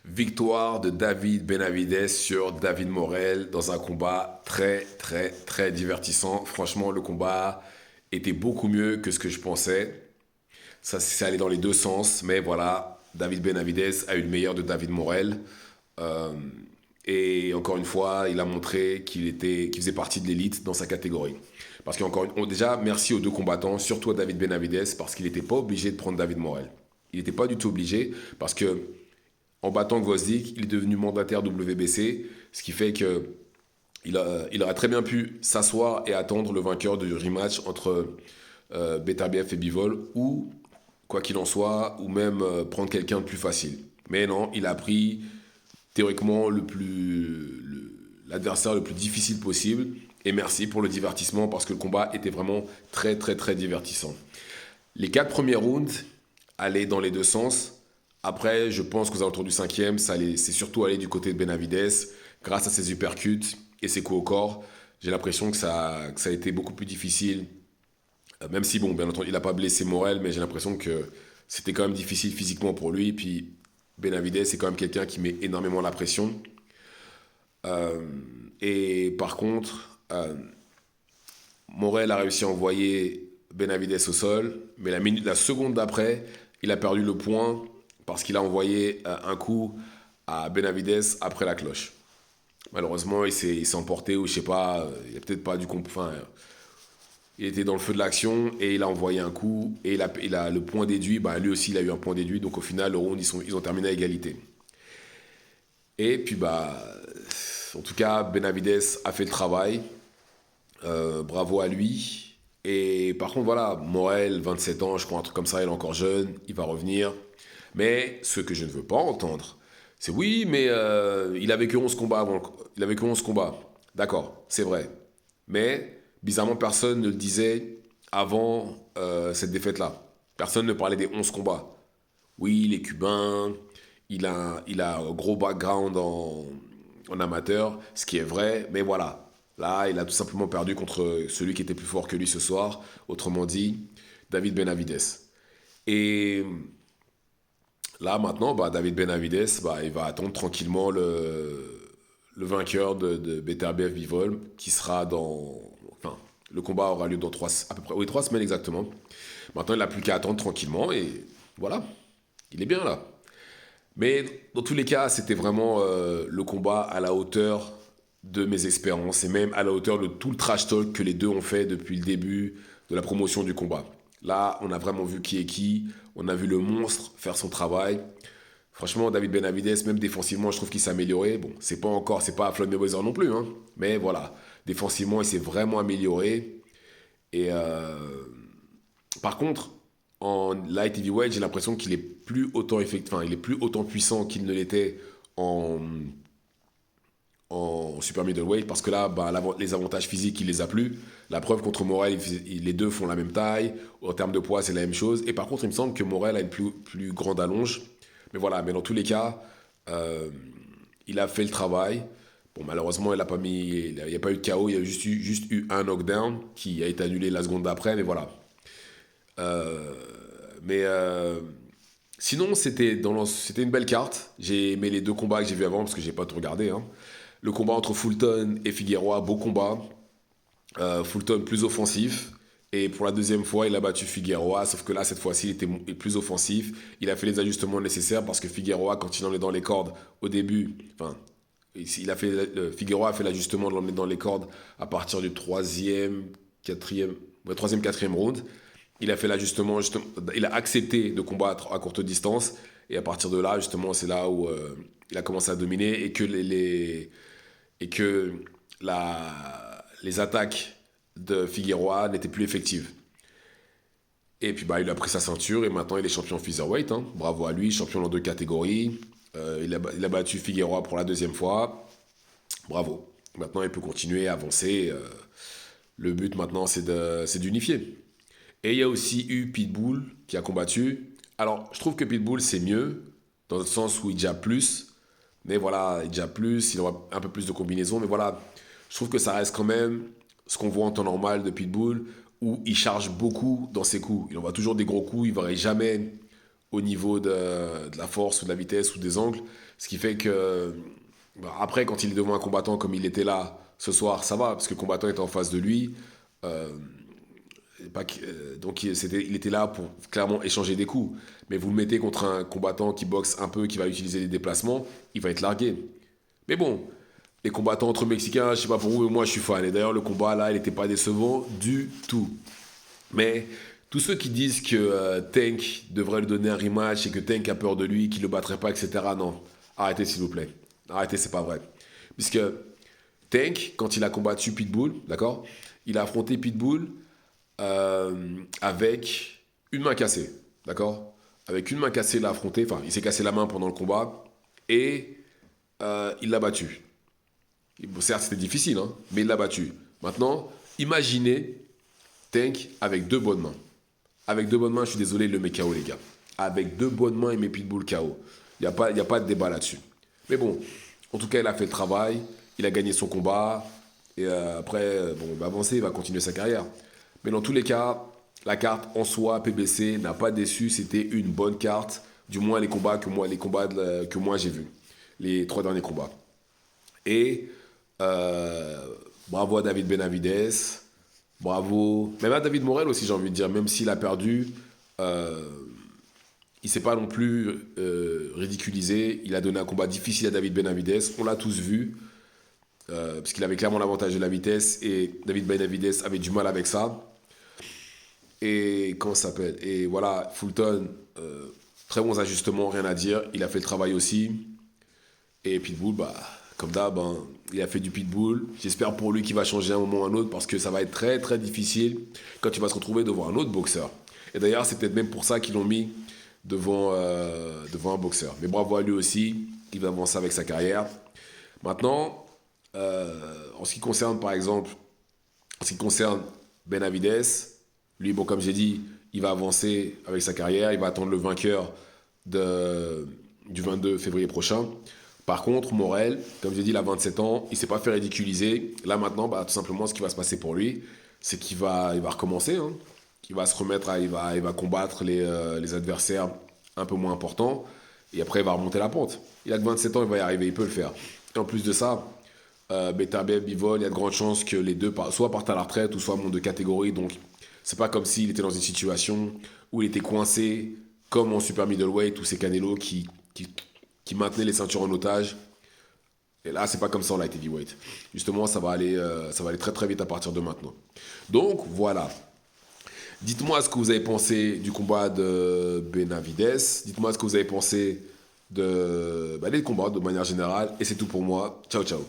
Victoire de David Benavidez sur David Morel dans un combat très très très divertissant. Franchement, le combat était beaucoup mieux que ce que je pensais. Ça s'est allé dans les deux sens, mais voilà, David Benavidez a eu le meilleur de David Morel. Euh, et encore une fois, il a montré qu'il faisait partie de l'élite dans sa catégorie. Parce déjà, merci aux deux combattants, surtout à David Benavidez, parce qu'il n'était pas obligé de prendre David Morel. Il n'était pas du tout obligé, parce que en battant Gvozdyk, il est devenu mandataire WBC, ce qui fait que il aurait très bien pu s'asseoir et attendre le vainqueur du rematch entre Beterbiev et Bivol, ou, quoi qu'il en soit, ou même prendre quelqu'un de plus facile. Mais non, il a pris théoriquement l'adversaire le plus difficile possible. Et merci pour le divertissement, parce que le combat était vraiment très très très divertissant. Les quatre premiers rounds allaient dans les deux sens. Après, je pense qu'aux alentours du cinquième, c'est surtout allé du côté de Benavidez, grâce à ses uppercuts et ses coups au corps. J'ai l'impression que ça a été beaucoup plus difficile, même si, bon, bien entendu, il n'a pas blessé Morel, mais j'ai l'impression que c'était quand même difficile physiquement pour lui. Puis Benavidez, c'est quand même quelqu'un qui met énormément la pression. Euh, et par contre, Morel a réussi à envoyer Benavidez au sol, mais la seconde d'après, il a perdu le point parce qu'il a envoyé un coup à Benavidez après la cloche. Malheureusement, il s'est emporté, ou je sais pas, il a peut-être pas du enfin, il était dans le feu de l'action et il a envoyé un coup et il a le point déduit. Bah, lui aussi, il a eu un point déduit. Donc au final, le round, ils ont terminé à égalité. Et puis, bah, en tout cas, Benavidez a fait le travail. Bravo à lui. Et par contre, voilà, Morel, 27 ans, je crois, un truc comme ça, il est encore jeune, il va revenir. Mais ce que je ne veux pas entendre, c'est oui, mais il avait que 11 combats avant. Il avait que 11 combats. D'accord, c'est vrai. Mais bizarrement, personne ne le disait avant cette défaite-là. Personne ne parlait des 11 combats. Oui, il est cubain, il a un gros background en amateur, ce qui est vrai, mais voilà. Là, il a tout simplement perdu contre celui qui était plus fort que lui ce soir, autrement dit, David Benavidez. Et là, maintenant, bah, David Benavidez, bah, il va attendre tranquillement le vainqueur de Beterbiev Bivol, qui sera dans. Enfin, le combat aura lieu dans à peu près, oui, 3 semaines exactement. Maintenant, il n'a plus qu'à attendre tranquillement et voilà, il est bien là. Mais dans tous les cas, c'était vraiment le combat à la hauteur de mes espérances et même à la hauteur de tout le trash talk que les deux ont fait depuis le début de la promotion du combat. Là, on a vraiment vu qui est qui, on a vu le monstre faire son travail. Franchement, David Benavidez, même défensivement, je trouve qu'il s'est amélioré. Bon, c'est pas Floyd Mayweather non plus, hein. Mais voilà, défensivement, il s'est vraiment amélioré. Et par contre, en light heavyweight, j'ai l'impression qu'il est plus autant enfin, il est plus autant puissant qu'il ne l'était en, en super middleweight, parce que là, bah, les avantages physiques, il les a plus. La preuve contre Morel, les deux font la même taille. En termes de poids, c'est la même chose. Et par contre, il me semble que Morel a une plus grande allonge. Mais voilà, mais dans tous les cas, euh, il a fait le travail. Bon, malheureusement, il n'y a pas eu de KO, il y a juste eu un knockdown qui a été annulé la seconde d'après, mais voilà. Euh, mais sinon, c'était une belle carte. J'ai aimé les deux combats que j'ai vus avant, parce que j'ai pas tout regardé, hein. Le combat entre Fulton et Figueroa, beau combat. Fulton plus offensif. Et pour la deuxième fois, il a battu Figueroa, sauf que là, cette fois-ci, il était plus offensif. Il a fait les ajustements nécessaires, parce que Figueroa, quand il l'emmenait dans les cordes au début, enfin, Figueroa a fait l'ajustement de l'emmener dans les cordes à partir du troisième, quatrième round. Il a fait l'ajustement, il a accepté de combattre à courte distance. Et à partir de là, justement, c'est là où il a commencé à dominer et que et que les attaques de Figueroa n'étaient plus effectives. Et puis bah, il a pris sa ceinture et maintenant il est champion featherweight, hein. Bravo à lui, champion dans deux catégories. Il a battu Figueroa pour la deuxième fois. Bravo. Maintenant il peut continuer à avancer. Le but maintenant c'est d'unifier. Et il y a aussi eu Pitbull qui a combattu. Alors je trouve que Pitbull c'est mieux dans le sens où il jappe plus. Mais voilà, il jappe plus, il aura un peu plus de combinaisons. Mais voilà, je trouve que ça reste quand même ce qu'on voit en temps normal de Pitbull, où il charge beaucoup dans ses coups. Il envoie toujours des gros coups, il ne va jamais au niveau de la force ou de la vitesse ou des angles. Ce qui fait que, bah, après, quand il est devant un combattant comme il était là ce soir, ça va, parce que le combattant était en face de lui. Euh, donc il était là pour clairement échanger des coups. Mais vous le mettez contre un combattant qui boxe un peu, qui va utiliser les déplacements, il va être largué. Mais bon, les combattants entre Mexicains, je sais pas pour vous, mais moi je suis fan. Et d'ailleurs, le combat là, il n'était pas décevant du tout. Mais tous ceux qui disent que Tank devrait lui donner un rematch et que Tank a peur de lui, qu'il ne le battrait pas, etc., non. Arrêtez s'il vous plaît. Arrêtez, c'est pas vrai. Puisque Tank, quand il a combattu Pitbull, d'accord, il a affronté Pitbull avec une main cassée, d'accord. Avec une main cassée, il l'a affronté, enfin, il s'est cassé la main pendant le combat et il l'a battu. Bon, certes, c'était difficile, hein, mais il l'a battu. Maintenant, imaginez Tank avec deux bonnes mains. Avec deux bonnes mains, je suis désolé, il le met KO, les gars. Avec deux bonnes mains, il met Pitbull KO. Y a pas de débat là-dessus. Mais bon, en tout cas, il a fait le travail, il a gagné son combat, et après, bon, il va avancer, il va continuer sa carrière. Mais dans tous les cas, la carte en soi, PBC, n'a pas déçu, c'était une bonne carte, du moins les combats que moi j'ai vus, les 3 derniers combats. Et bravo à David Benavides, bravo, même à David Morel aussi, j'ai envie de dire, même s'il a perdu, euh, il s'est pas non plus ridiculisé. Il a donné un combat difficile à David Benavides. On l'a tous vu, parce qu'il avait clairement l'avantage de la vitesse et David Benavides avait du mal avec ça. Et comment ça s'appelle? Et voilà, Fulton, très bons ajustements, rien à dire. Il a fait le travail aussi. Et Pitbull, bah, comme d'hab, hein, il a fait du Pitbull. J'espère pour lui qu'il va changer un moment ou un autre parce que ça va être très très difficile quand il va se retrouver devant un autre boxeur. Et d'ailleurs, c'est peut-être même pour ça qu'ils l'ont mis devant un boxeur. Mais bravo à lui aussi, il va avancer avec sa carrière. Maintenant, en ce qui concerne par exemple, en ce qui concerne Benavides, lui, bon, comme j'ai dit, il va avancer avec sa carrière, il va attendre le vainqueur de, du 22 février prochain. Par contre, Morel, comme j'ai dit, il a 27 ans, il ne s'est pas fait ridiculiser. Là maintenant, bah, tout simplement, ce qui va se passer pour lui, c'est il va recommencer, hein. Il va se remettre, il va combattre les adversaires un peu moins importants, et après il va remonter la pente. Il a que 27 ans, il va y arriver, il peut le faire. Et en plus de ça, Beterbiev, Bivol, il y a de grandes chances que les deux soit partent à la retraite ou soit montent de catégorie. Donc c'est pas comme s'il était dans une situation où il était coincé, comme en super middleweight, où c'est Canelo qui maintenait les ceintures en otage. Et là, c'est pas comme ça en light heavyweight. Justement, ça va aller très très vite à partir de maintenant. Donc voilà. Dites-moi ce que vous avez pensé du combat de Benavides. Dites-moi ce que vous avez pensé des combats de manière générale. Et c'est tout pour moi. Ciao, ciao.